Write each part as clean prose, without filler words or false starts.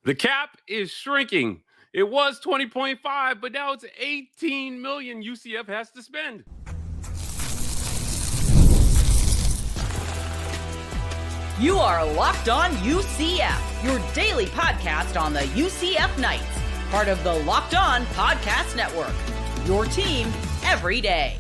The cap is shrinking. It was 20.5, but now it's 18 million UCF has to spend. You are Locked On UCF, your daily podcast on the UCF Knights, part of the Locked On Podcast Network, your team every day.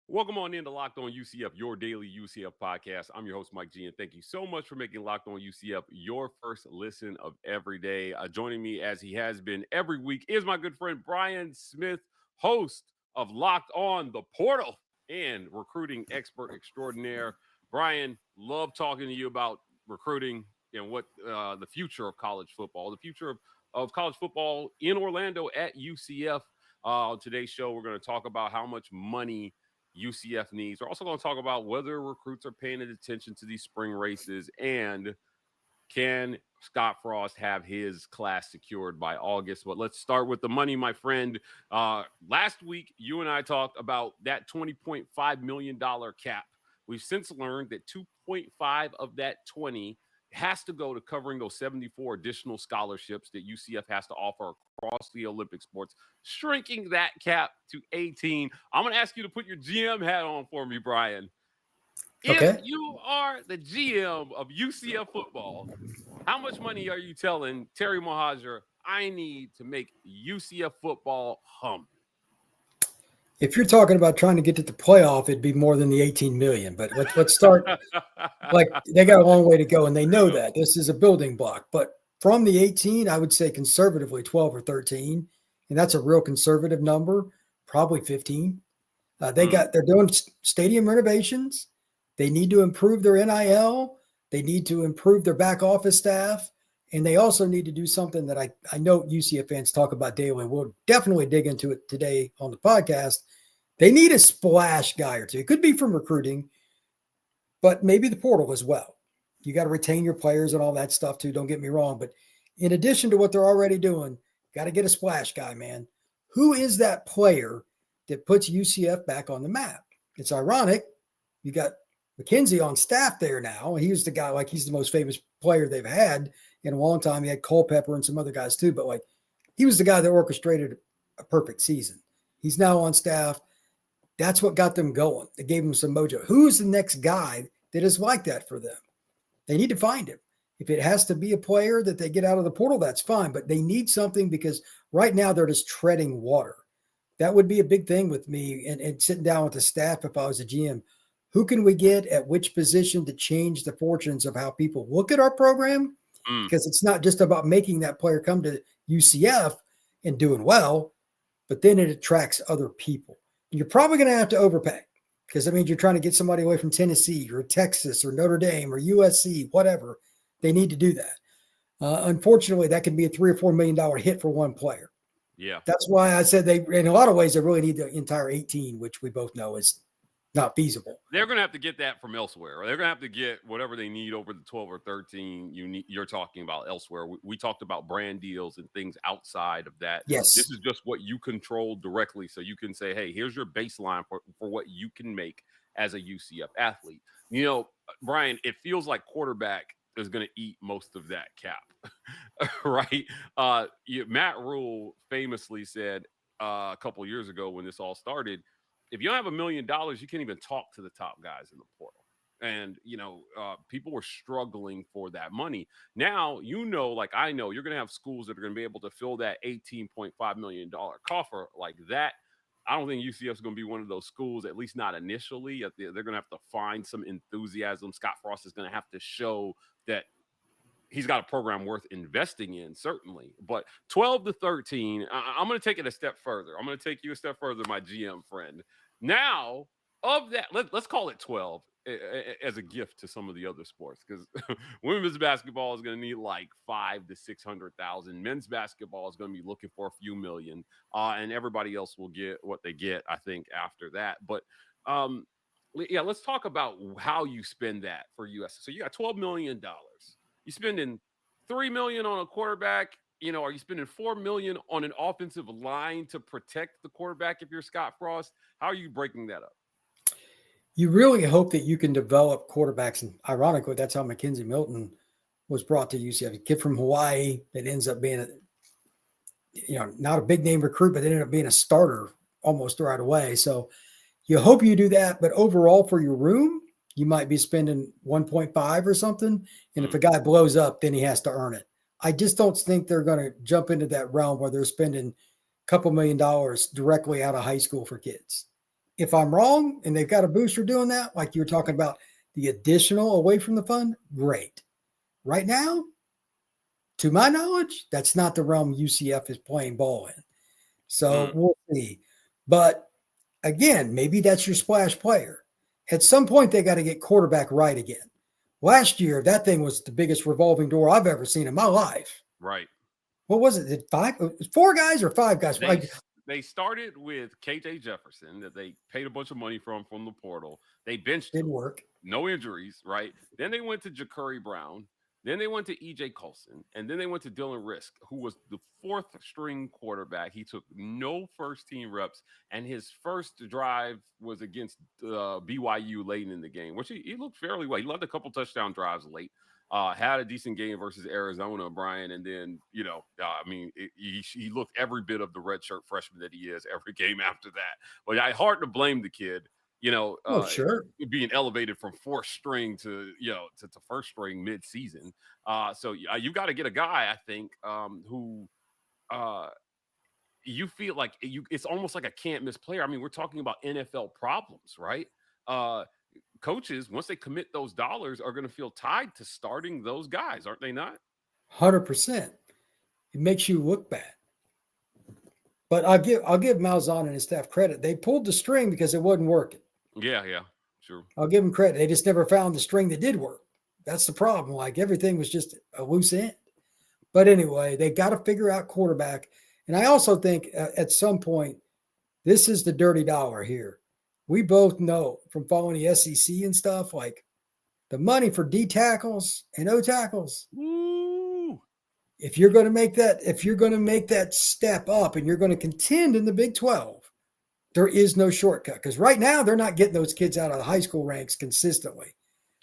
Welcome on into Locked On UCF, your daily UCF podcast. I'm your host, Mike G, and thank you so much for making Locked On UCF your first listen of every day. Joining me, as he has been every week, is my good friend Brian Smith, host of Locked On the Portal and recruiting expert extraordinaire. Brian, love talking to you about recruiting and what the future of college football, the future of college football in Orlando at UCF. On today's show, we're going to talk about how much money UCF needs. We're also going to talk about whether recruits are paying attention to these spring races and can Scott Frost have his class secured by August. But let's start with the money, my friend. Last week, you and I talked about that $20.5 million cap. We've since learned that 2.5 of that 20 has to go to covering those 74 additional scholarships that UCF has to offer across the Olympic sports, shrinking that cap to 18. I'm going to ask you to put your GM hat on for me, Brian. Okay. If you are the GM of UCF football, how much money are you telling Terry Mohajir I need to make UCF football hum? If you're talking about trying to get to the playoff, it'd be more than the 18 million. But let's start. Like, they got a long way to go, and they know that this is a building block. But from the 18, I would say conservatively 12 or 13, and that's a real conservative number. Probably 15. They're doing stadium renovations. They need to improve their NIL. They need to improve their back office staff. And they also need to do something that I know UCF fans talk about daily, and we'll definitely dig into it today on the podcast. They need a splash guy or two. It could be from recruiting, but maybe the portal as well. You got to retain your players and all that stuff too, don't get me wrong. But in addition to what they're already doing, got to get a splash guy, man. Who is that player that puts UCF back on the map? It's ironic. You got McKenzie on staff there now. He was the guy, like, he's the most famous player they've had in a long time. He had Culpepper and some other guys too, but like, he was the guy that orchestrated a perfect season. He's now on staff. That's what got them going. They gave him some mojo. Who's the next guy that is like that for them? They need to find him. If it has to be a player that they get out of the portal, that's fine, but they need something, because right now they're just treading water. That would be a big thing with me and sitting down with the staff if I was a GM. Who can we get at which position to change the fortunes of how people look at our program? Because it's not just about making that player come to UCF and doing well, but then it attracts other people. And you're probably going to have to overpay, because that means you're trying to get somebody away from Tennessee or Texas or Notre Dame or USC, whatever. They need to do that. Unfortunately, that can be a $3 or $4 million hit for one player. Yeah. That's why I said in a lot of ways, they really need the entire 18, which we both know is not feasible. They're going to have to get that from elsewhere. Or they're going to have to get whatever they need over the 12 or 13 you're talking about elsewhere. We talked about brand deals and things outside of that. Yes. This is just what you control directly. So you can say, hey, here's your baseline for what you can make as a UCF athlete. You know, Brian, it feels like quarterback is going to eat most of that cap, right? Matt Rule famously said a couple of years ago when this all started, if you don't have $1 million, you can't even talk to the top guys in the portal. And, people were struggling for that money. Now, like I know, you're going to have schools that are going to be able to fill that $18.5 million coffer like that. I don't think UCF is going to be one of those schools, at least not initially. They're going to have to find some enthusiasm. Scott Frost is going to have to show that he's got a program worth investing in, certainly. But 12 to 13, I'm going to take it a step further. I'm going to take you a step further, my GM friend. Now, of that, let's call it 12 as a gift to some of the other sports, because women's basketball is going to need like 500,000 to 600,000. Men's basketball is going to be looking for a few million, and everybody else will get what they get, I think, after that. But let's talk about how you spend that for US. So you got $12 million. You spending $3 million on a quarterback. Are you spending $4 million on an offensive line to protect the quarterback if you're Scott Frost? How are you breaking that up? You really hope that you can develop quarterbacks, and ironically, that's how McKenzie Milton was brought to UCF. A kid from Hawaii that ends up being not a big name recruit, but ended up being a starter almost right away. So you hope you do that, but overall for your room, you might be spending 1.5 or something. And if a guy blows up, then he has to earn it. I just don't think they're going to jump into that realm where they're spending a couple $1 million directly out of high school for kids. If I'm wrong and they've got a booster doing that, like you were talking about the additional away from the fund, great. Right now, to my knowledge, that's not the realm UCF is playing ball in. So we'll see. But again, maybe that's your splash player. At some point, they got to get quarterback right again. Last year, that thing was the biggest revolving door I've ever seen in my life. Right. What was it? Four guys or five guys? They started with KJ Jefferson that they paid a bunch of money from the portal. They benched him. Didn't work. No injuries, right? Then they went to Ja'Curry Brown. Then they went to E.J. Colson, and then they went to Dylan Risk, who was the fourth string quarterback. He took no first team reps, and his first drive was against BYU late in the game, which he looked fairly well. He led a couple touchdown drives late, had a decent game versus Arizona, Brian, and then, he looked every bit of the redshirt freshman that he is every game after that. But hard to blame the kid. Sure. Being elevated from fourth string to first string mid-season. So you got to get a guy, I think, who you feel like it's almost like a can't miss player. I mean, we're talking about NFL problems, right? Coaches, once they commit those dollars, are going to feel tied to starting those guys, aren't they not? 100%. It makes you look bad. But I'll give Malzahn and his staff credit. They pulled the string because it wasn't working. Yeah, sure. I'll give them credit. They just never found the string that did work. That's the problem. Like everything was just a loose end. But anyway, they got to figure out quarterback. And I also think at some point, this is the dirty dollar here. We both know from following the SEC and stuff, like the money for D tackles and O tackles. Woo. If you're going to make that step up and you're going to contend in the Big 12, there is no shortcut, because right now they're not getting those kids out of the high school ranks consistently.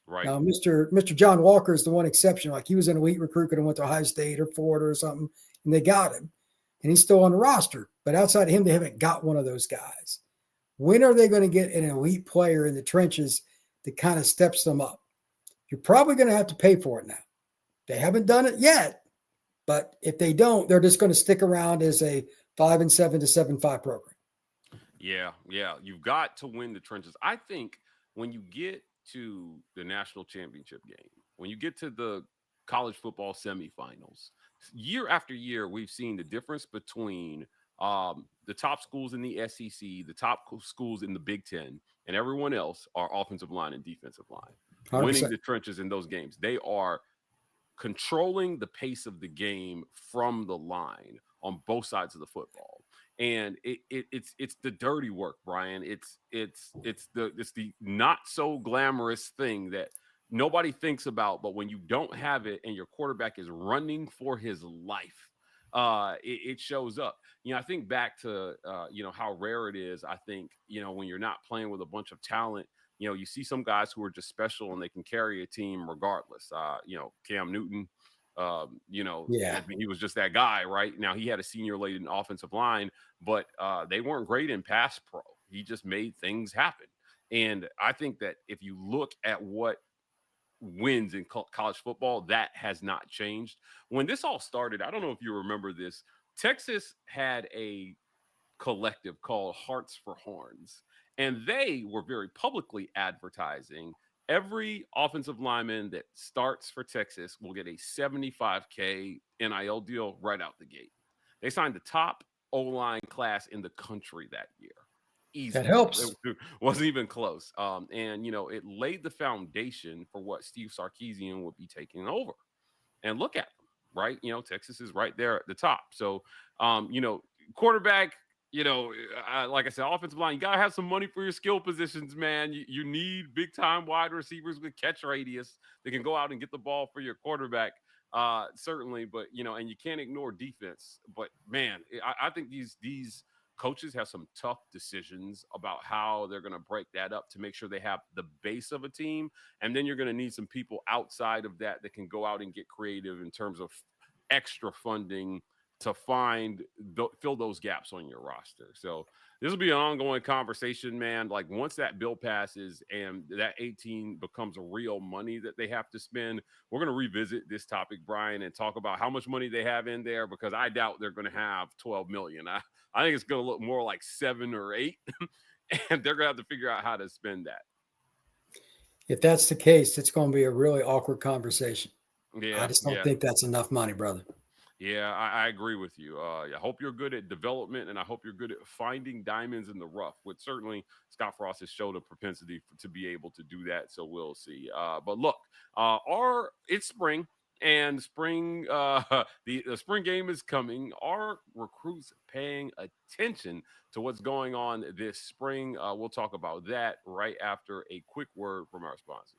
Right. Now, Mr. John Walker is the one exception. Like he was an elite recruit, could have went to Ohio State or Florida or something, and they got him, and he's still on the roster. But outside of him, they haven't got one of those guys. When are they going to get an elite player in the trenches that kind of steps them up? You're probably going to have to pay for it now. They haven't done it yet, but if they don't, they're just going to stick around as a 5-7 to 7-5 program. Yeah. You've got to win the trenches. I think when you get to the national championship game, when you get to the college football semifinals, year after year, we've seen the difference between the top schools in the SEC, the top schools in the Big Ten, and everyone else are offensive line and defensive line. 100%. Winning the trenches in those games. They are controlling the pace of the game from the line on both sides of the football. And it's the dirty work, Brian. It's the not so glamorous thing that nobody thinks about, but when you don't have it and your quarterback is running for his life, it shows up. I think back to how rare it is. I think when you're not playing with a bunch of talent, you see some guys who are just special and they can carry a team regardless. Cam Newton. He was just that guy, right? Now he had a senior-laden offensive line, but they weren't great in pass pro. He just made things happen. And I think that if you look at what wins in college football, that has not changed. When this all started, I don't know if you remember this, Texas had a collective called Hearts for Horns, and they were very publicly advertising every offensive lineman that starts for Texas will get a $75K NIL deal right out the gate. They signed the top O-line class in the country that year. Easy. That helps. It wasn't even close. It laid the foundation for what Steve Sarkisian would be taking over. And look at them, right? Texas is right there at the top. So, quarterback, like I said, offensive line, you got to have some money for your skill positions, man. You need big-time wide receivers with catch radius that can go out and get the ball for your quarterback, certainly. But, and you can't ignore defense. But, man, I think these coaches have some tough decisions about how they're going to break that up to make sure they have the base of a team. And then you're going to need some people outside of that that can go out and get creative in terms of extra funding to fill those gaps on your roster. So this will be an ongoing conversation, man. Like once that bill passes and that 18 becomes real money that they have to spend, we're going to revisit this topic, Brian, and talk about how much money they have in there, because I doubt they're going to have 12 million. I think it's going to look more like 7 or 8, and they're going to have to figure out how to spend that. If that's the case, it's going to be a really awkward conversation. Yeah, I just don't think that's enough money, brother. Yeah, I agree with you. I hope you're good at development, and I hope you're good at finding diamonds in the rough, which certainly Scott Frost has showed a propensity to be able to do that. So we'll see. But look, it's spring, and spring the spring game is coming. Are recruits paying attention to what's going on this spring? We'll talk about that right after a quick word from our sponsors.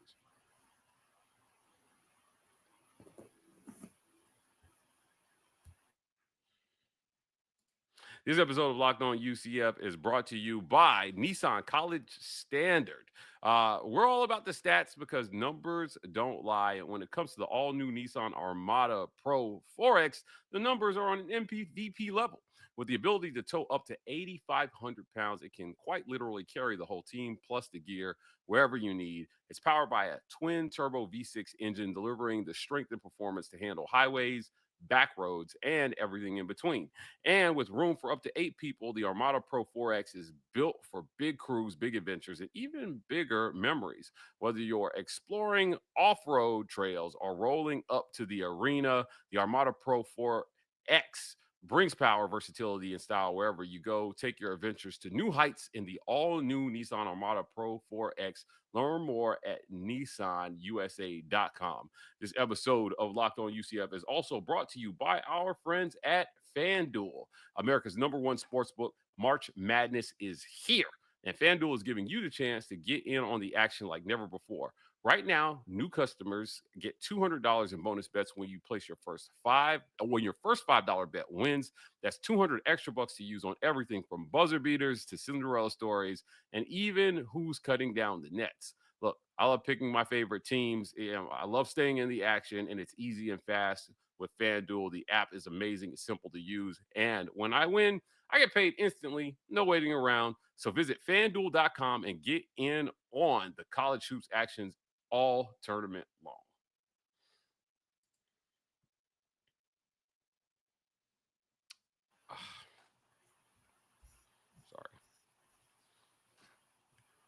This episode of Locked On UCF is brought to you by Nissan College Standard. We're all about the stats because numbers don't lie. And when it comes to the all-new Nissan Armada Pro 4X, the numbers are on an MVP level. With the ability to tow up to 8,500 pounds, it can quite literally carry the whole team plus the gear wherever you need. It's powered by a twin-turbo V6 engine, delivering the strength and performance to handle highways, back roads, and everything in between. And with room for up to 8 people, the Armada Pro 4X is built for big crews, big adventures, and even bigger memories. Whether you're exploring off-road trails or rolling up to the arena, the Armada Pro 4X brings power, versatility, and style wherever you go. Take your adventures to new heights in the all-new Nissan Armada Pro 4X. Learn more at nissanusa.com. This episode of Locked On UCF is also brought to you by our friends at FanDuel, America's #1 sportsbook. March Madness is here, and FanDuel is giving you the chance to get in on the action like never before. Right now, new customers get $200 in bonus bets when you place your first $5 bet wins. That's 200 extra bucks to use on everything from buzzer beaters to Cinderella stories and even who's cutting down the nets. Look, I love picking my favorite teams. I love staying in the action, and it's easy and fast with FanDuel. The app is amazing. It's simple to use. And when I win, I get paid instantly, no waiting around. So visit FanDuel.com and get in on the college hoops actions all tournament long.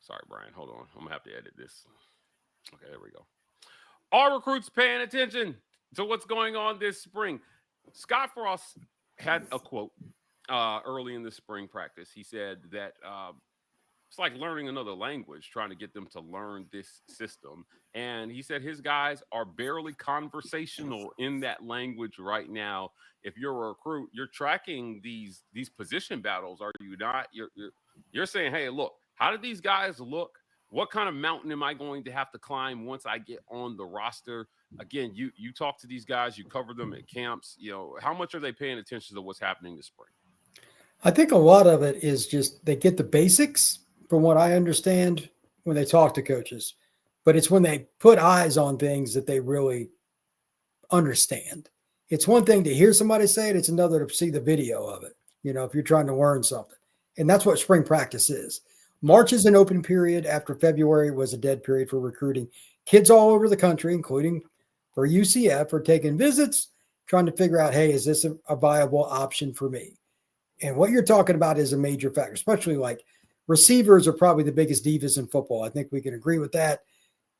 Sorry, Brian. Hold on. I'm going to have to edit this. Okay, there we go. Are recruits paying attention to what's going on this spring? Scott Frost had a quote early in the spring practice. He said that it's like learning another language, trying to get them to learn this system. And he said his guys are barely conversational in that language right now. If you're a recruit, you're tracking these position battles, are you not? You're saying, hey, look, how do these guys look? What kind of mountain am I going to have to climb once I get on the roster? Again, you talk to these guys, you cover them at camps. How much are they paying attention to what's happening this spring? I think a lot of it is just they get the basics from what I understand when they talk to coaches, but it's when they put eyes on things that they really understand. It's one thing to hear somebody say it. It's another to see the video of it, if you're trying to learn something. And that's what spring practice is. March is an open period after February was a dead period for recruiting. Kids all over the country, including for UCF, are taking visits, trying to figure out, hey, is this a viable option for me? And what you're talking about is a major factor, especially like receivers are probably the biggest divas in football. I think we can agree with that.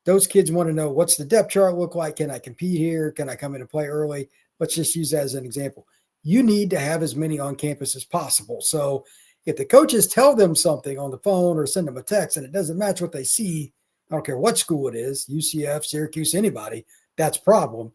Those kids want to know, what's the depth chart look like? Can I compete here? Can I come in and play early? Let's just use that as an example. You need to have as many on campus as possible. So if the coaches tell them something on the phone or send them a text and it doesn't match what they see, I don't care what school it is, UCF, Syracuse, anybody, that's a problem.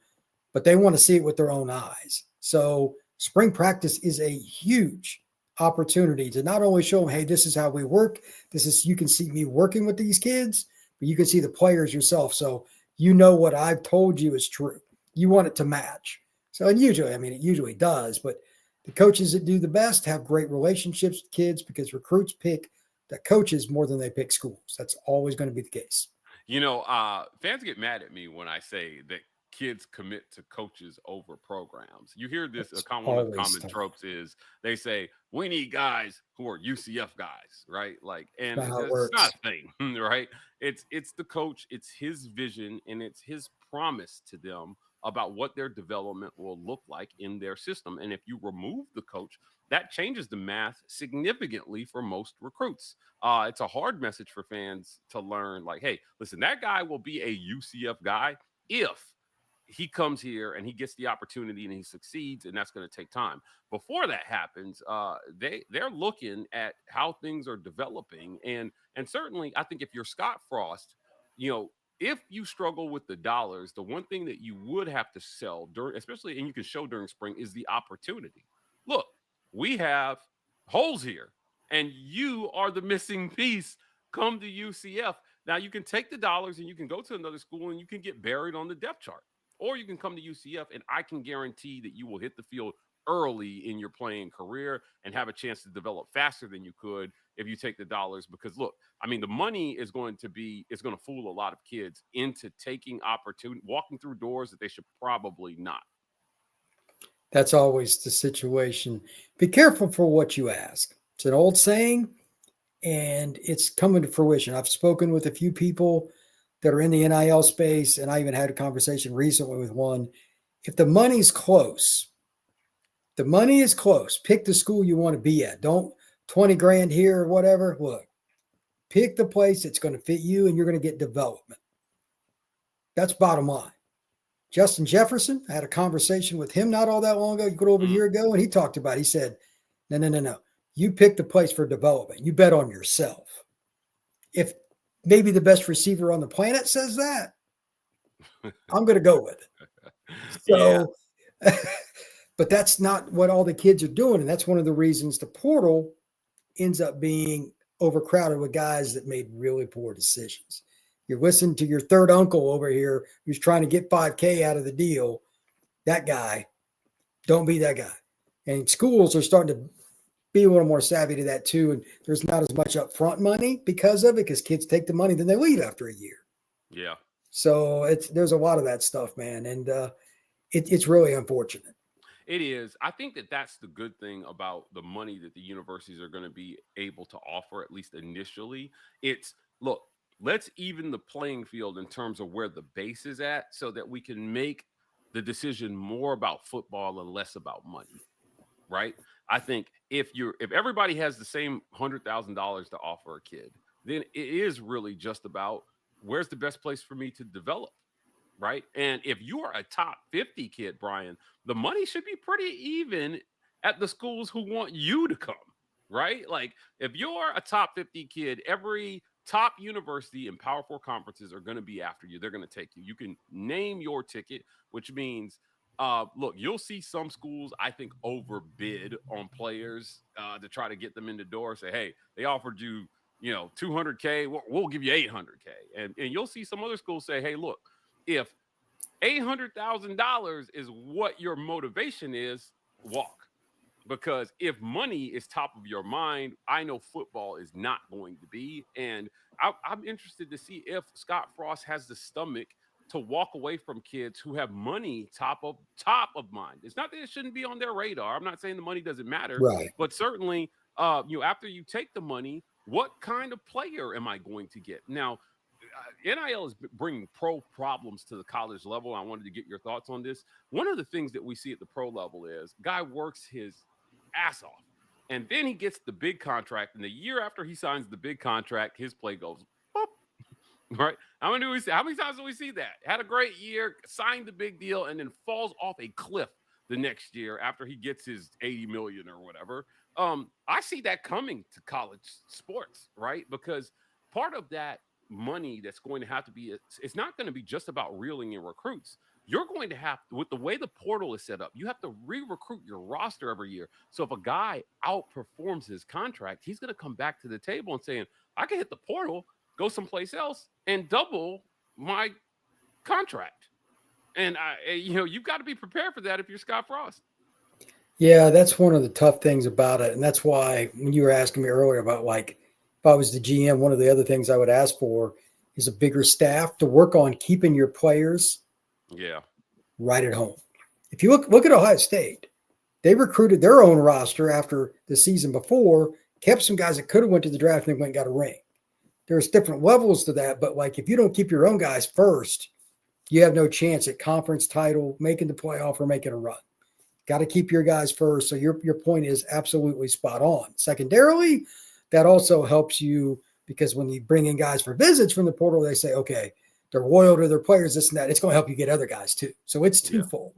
But they want to see it with their own eyes. So spring practice is a huge opportunity to not only show them, hey, this is how we work. You can see me working with these kids, but you can see the players yourself. So what I've told you is true. You want it to match. So, and usually, it usually does, but The coaches that do the best have great relationships with kids because recruits pick the coaches more than they pick schools. That's always going to be the case. Fans get mad at me when I say that kids commit to coaches over programs. You hear this, one of the common tropes is they say, we need guys who are UCF guys, right? Like, and it's not a thing, right? It's the coach, it's his vision, and it's his promise to them about what their development will look like in their system. And if you remove the coach, that changes the math significantly for most recruits. It's a hard message for fans to learn, like, hey, listen, that guy will be a UCF guy if he comes here and he gets the opportunity and he succeeds, and that's going to take time. Before that happens, they're looking at how things are developing. And certainly, I think if you're Scott Frost, if you struggle with the dollars, the one thing that you would have to sell during, especially, and you can show during spring, is the opportunity. Look, we have holes here, and you are the missing piece. Come to UCF. Now, you can take the dollars and you can go to another school and you can get buried on the depth chart. Or you can come to UCF, and I can guarantee that you will hit the field early in your playing career and have a chance to develop faster than you could if you take the dollars. Because, look, I mean, the money is going to fool a lot of kids into taking opportunity, walking through doors that they should probably not. That's always the situation. Be careful for what you ask. It's an old saying, and it's coming to fruition. I've spoken with a few people that are in the NIL space, and I even had a conversation recently with one. If the money's close, pick the school you want to be at. Don't 20 grand here or whatever. Look, pick the place that's going to fit you, and you're going to get development. That's bottom line. Justin Jefferson, I had a conversation with him not all that long ago, over a year ago, and he talked about it. He said, no. You pick the place for development. You bet on yourself. If maybe the best receiver on the planet says that, I'm going to go with it. So, but that's not what all the kids are doing. And that's one of the reasons the portal ends up being overcrowded with guys that made really poor decisions. You're listening to your third uncle over here who's trying to get $5K out of the deal. That guy, don't be that guy. And schools are starting to be a little more savvy to that too. And there's not as much upfront money because of it, because kids take the money, then they leave after a year. Yeah. So there's a lot of that stuff, man. And it's really unfortunate. It is. I think that's the good thing about the money that the universities are going to be able to offer, at least initially. It's, look, let's even the playing field in terms of where the base is at so that we can make the decision more about football and less about money, right? I think if everybody has the same $100,000 to offer a kid, then it is really just about where's the best place for me to develop, right? And if you are a top 50 kid, Brian, the money should be pretty even at the schools who want you to come, right? Like if you're a top 50 kid, every top university and Power 4 conferences are going to be after you. They're going to take you. You can name your ticket, which means, look, you'll see some schools, I think, overbid on players to try to get them in the door. Say, hey, they offered you, $200K. We'll give you $800K. And you'll see some other schools say, hey, look, if $800,000 is what your motivation is, walk. Because if money is top of your mind, I know football is not going to be. And I'm interested to see if Scott Frost has the stomach to walk away from kids who have money top of mind. It's not that it shouldn't be on their radar. I'm not saying the money doesn't matter, right? But certainly, after you take the money, what kind of player am I going to get? Now, NIL is bringing pro problems to the college level. I wanted to get your thoughts on this. One of the things that we see at the pro level is guy works his ass off, and then he gets the big contract, and the year after he signs the big contract, his play goes boop, right? How many times do we see that? Had a great year, signed the big deal, and then falls off a cliff the next year after he gets his $80 million or whatever. I see that coming to college sports, right? Because part of that money that's going to have to be, it's not going to be just about reeling in recruits. You're going to have, with the way the portal is set up, you have to re-recruit your roster every year. So if a guy outperforms his contract, he's going to come back to the table and saying, I can hit the portal, go someplace else, and double my contract. And you've got to be prepared for that if you're Scott Frost. Yeah, that's one of the tough things about it. And that's why when you were asking me earlier about like if I was the GM, one of the other things I would ask for is a bigger staff to work on keeping your players right at home. If you look at Ohio State, they recruited their own roster after the season before, kept some guys that could have went to the draft and went and got a ring. There's different levels to that, but like if you don't keep your own guys first, you have no chance at conference title, making the playoff, or making a run. Got to keep your guys first. So your point is absolutely spot on. Secondarily, that also helps you because when you bring in guys for visits from the portal, they say, okay, they're loyal to their players, this and that. It's going to help you get other guys too. So it's twofold.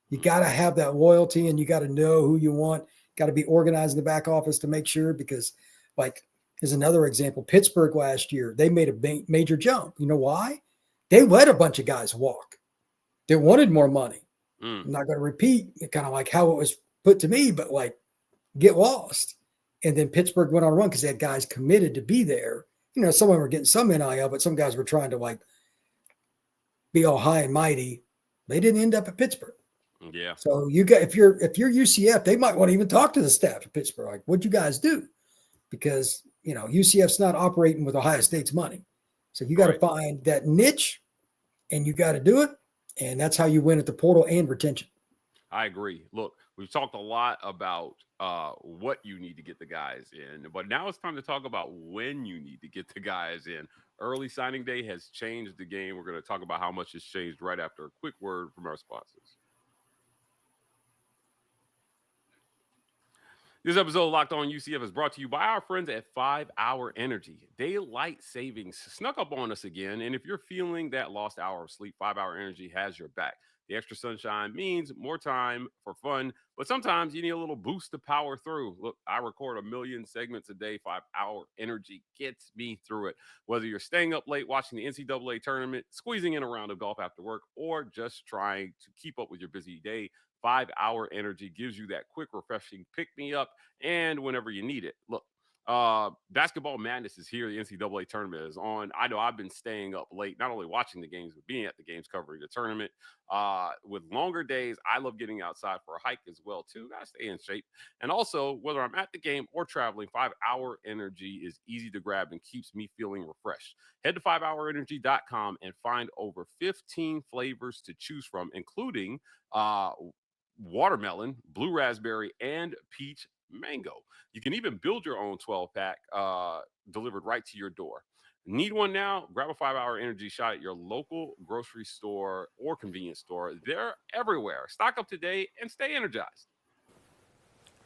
You got to have that loyalty and you got to know who you want. Got to be organized in the back office to make sure because like as another example, Pittsburgh last year, they made a major jump. You know why? They let a bunch of guys walk. They wanted more money. I'm not going to repeat kind of like how it was put to me, but like get lost. And then Pittsburgh went on a run because they had guys committed to be there. You know, some of them were getting some NIL, but some guys were trying to like be all high and mighty. They didn't end up at Pittsburgh. Yeah. So you got if you're UCF, they might want to even talk to the staff at Pittsburgh. Like, what'd you guys do? Because you know, UCF's not operating with Ohio State's money. So you got to find that niche and you got to do it. And that's how you win at the portal and retention. I agree. Look, we've talked a lot about what you need to get the guys in, but now it's time to talk about when you need to get the guys in. Early signing day has changed the game. We're going to talk about how much has changed right after a quick word from our sponsors. This episode of Locked On UCF is brought to you by our friends at 5 Hour Energy. Daylight savings snuck up on us again, and if you're feeling that lost hour of sleep, 5 Hour Energy has your back. The extra sunshine means more time for fun, but sometimes you need a little boost to power through. Look, I record 1 million segments a day. 5 Hour Energy gets me through it. Whether you're staying up late watching the NCAA tournament, squeezing in a round of golf after work, or just trying to keep up with your busy day, 5 Hour Energy gives you that quick, refreshing pick-me-up and whenever you need it. Look, basketball madness is here. The NCAA tournament is on. I know I've been staying up late, not only watching the games, but being at the games covering the tournament. With longer days, I love getting outside for a hike as well, too. Got to stay in shape. And also, whether I'm at the game or traveling, 5 Hour Energy is easy to grab and keeps me feeling refreshed. Head to 5hourenergy.com and find over 15 flavors to choose from, including watermelon, blue raspberry, and peach mango. You can even build your own 12-pack delivered right to your door. Need one now? Grab a 5 Hour Energy shot at your local grocery store or convenience store. They're everywhere. Stock up today and stay energized.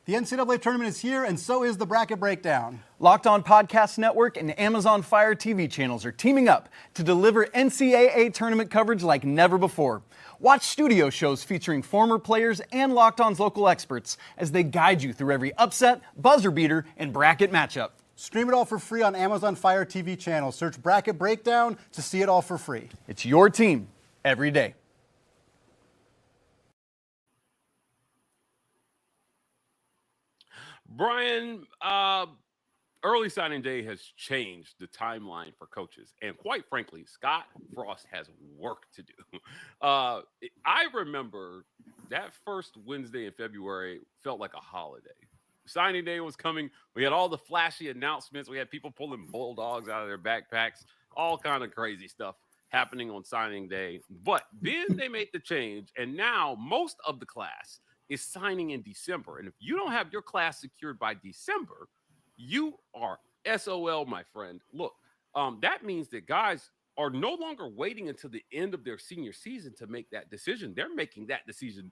The NCAA tournament is here, and so is the Bracket Breakdown. Locked On Podcast Network and Amazon Fire TV channels are teaming up to deliver NCAA tournament coverage like never before. Watch studio shows featuring former players and Locked On's local experts as they guide you through every upset, buzzer beater, and bracket matchup. Stream it all for free on Amazon Fire TV channel. Search Bracket Breakdown to see it all for free. It's your team every day. Brian, early signing day has changed the timeline for coaches. And quite frankly, Scott Frost has work to do. I remember that first Wednesday in February felt like a holiday. Signing day was coming. We had all the flashy announcements. We had people pulling bulldogs out of their backpacks, all kind of crazy stuff happening on signing day. But then they made the change, and now most of the class is signing in December. And if you don't have your class secured by December, you are SOL, my friend. Look, that means that guys are no longer waiting until the end of their senior season to make that decision. They're making that decision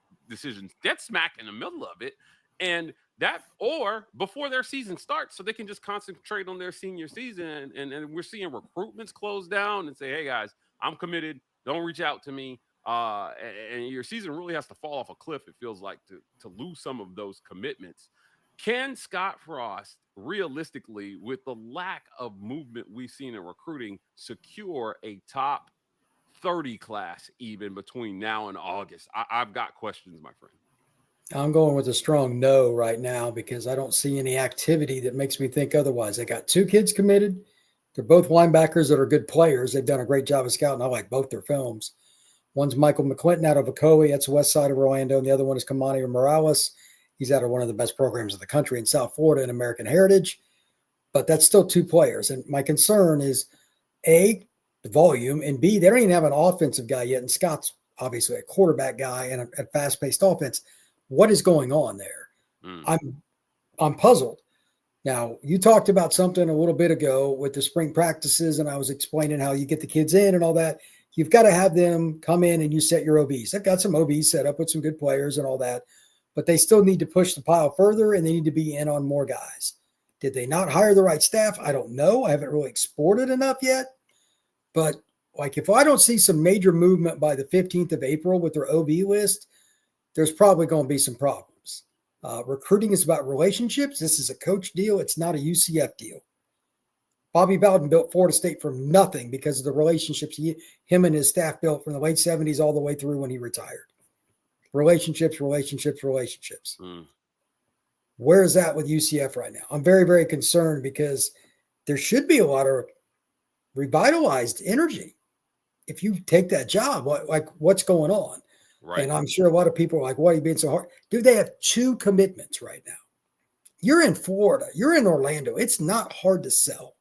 dead smack in the middle of it. And that, or before their season starts, so they can just concentrate on their senior season. And we're seeing recruitments close down and say, hey guys, I'm committed. Don't reach out to me. And your season really has to fall off a cliff, it feels like, to lose some of those commitments. Can Scott Frost realistically, with the lack of movement we've seen in recruiting, secure a top 30 class even between now and August? I've got questions, my friend. I'm going with a strong no right now because I don't see any activity that makes me think otherwise. They got 2 kids committed. They're both linebackers that are good players. They've done a great job of scouting. I like both their films. One's Michael McClinton out of Ocoee. That's the west side of Orlando. And the other one is Kamani Morales He's out of one of the best programs in the country in South Florida in American Heritage, but that's still 2 players. And my concern is, A, the volume, and B, they don't even have an offensive guy yet. And Scott's obviously a quarterback guy and a fast-paced offense. What is going on there? I'm puzzled. Now, you talked about something a little bit ago with the spring practices, and I was explaining how you get the kids in and all that. You've got to have them come in and you set your OBs. They've got some OBs set up with some good players and all that, but they still need to push the pile further, and they need to be in on more guys. Did they not hire the right staff? I don't know. I haven't really explored it enough yet. But like, if I don't see some major movement by the 15th of April with their OB list, there's probably going to be some problems. Recruiting is about relationships. This is a coach deal. It's not a UCF deal. Bobby Bowden built Florida State from nothing because of the relationships him and his staff built from the late 70s all the way through when he retired. Relationships. Where is that with UCF right now? I'm very, very concerned because there should be a lot of revitalized energy. If you take that job, what's going on? Right. And I'm sure a lot of people are like, why are you being so hard? Dude, they have 2 commitments right now. You're in Florida. You're in Orlando. It's not hard to sell.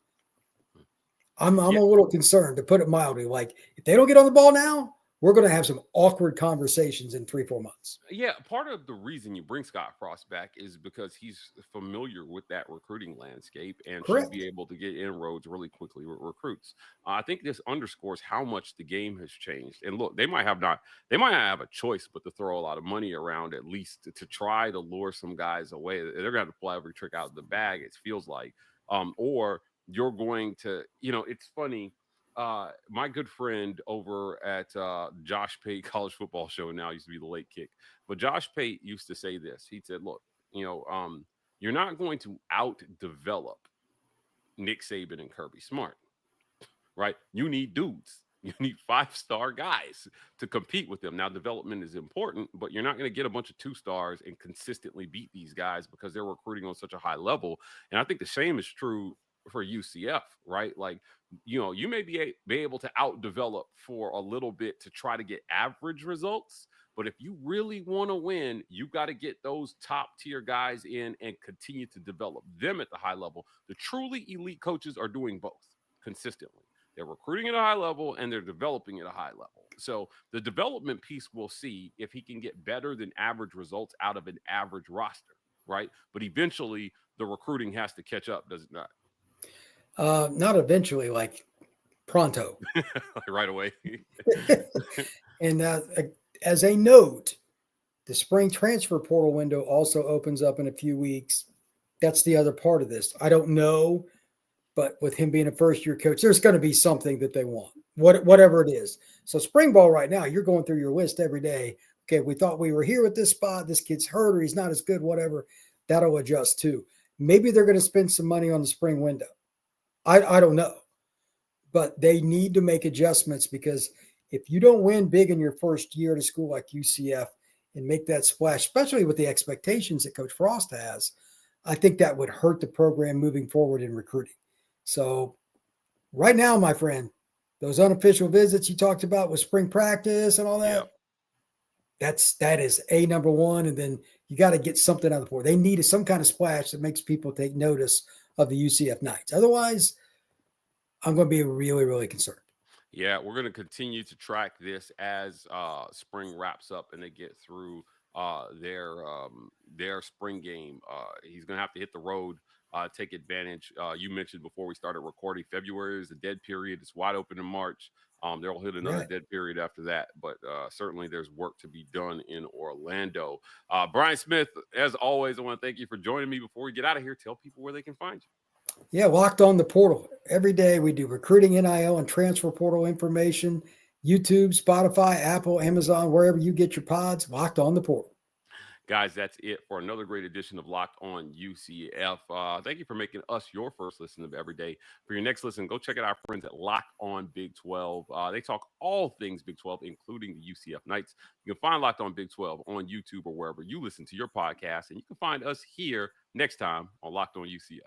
I'm a little concerned, to put it mildly. Like, if they don't get on the ball now, we're going to have some awkward conversations in 3-4 months. Yeah, part of the reason you bring Scott Frost back is because he's familiar with that recruiting landscape and should be able to get inroads really quickly with recruits. I think this underscores how much the game has changed. And look, they might not have a choice but to throw a lot of money around, at least to try to lure some guys away. They're going to have to pull every trick out of the bag, it feels like. Or you're going to, it's funny. My good friend over at Josh Pate College Football Show, now used to be the Late Kick, but Josh Pate used to say this. He said, look, you're not going to out-develop Nick Saban and Kirby Smart, right? You need dudes. You need 5-star guys to compete with them. Now, development is important, but you're not going to get a bunch of 2-stars and consistently beat these guys because they're recruiting on such a high level. And I think the same is true for UCF, right? Like, you may be able to outdevelop for a little bit to try to get average results, but if you really want to win, you got to get those top tier guys in and continue to develop them at the high level. The truly elite coaches are doing both consistently. They're recruiting at a high level and they're developing at a high level. So the development piece, we'll see if he can get better than average results out of an average roster, right? But eventually the recruiting has to catch up, does it not? Not eventually, like pronto. Like right away. And as a note, the spring transfer portal window also opens up in a few weeks. That's the other part of this. I don't know, but with him being a first-year coach, there's going to be something that they want, whatever it is. So spring ball right now, you're going through your list every day. Okay, we thought we were here at this spot. This kid's hurt or he's not as good, whatever. That'll adjust too. Maybe they're going to spend some money on the spring window. I don't know, but they need to make adjustments because if you don't win big in your first year at a school like UCF and make that splash, especially with the expectations that Coach Frost has, I think that would hurt the program moving forward in recruiting. So right now, my friend, those unofficial visits you talked about with spring practice and all that, that is number one. And then you got to get something out of the board. They need some kind of splash that makes people take notice of the UCF Knights. Otherwise, I'm going to be really, really concerned. Yeah, we're going to continue to track this as spring wraps up and they get through their spring game. He's going to have to hit the road, take advantage. You mentioned before we started recording, February is a dead period. It's wide open in March. They'll hit another dead period after that, but certainly there's work to be done in Orlando. Brian Smith, as always, I want to thank you for joining me. Before we get out of here, tell people where they can find you. Yeah, Locked On the Portal. Every day we do recruiting, NIL, and transfer portal information. YouTube, Spotify, Apple, Amazon, wherever you get your pods, Locked On the Portal. Guys, that's it for another great edition of Locked On UCF. Thank you for making us your first listen of every day. For your next listen, go check out our friends at Locked On Big 12. They talk all things Big 12, including the UCF Knights. You can find Locked On Big 12 on YouTube or wherever you listen to your podcast. And you can find us here next time on Locked On UCF.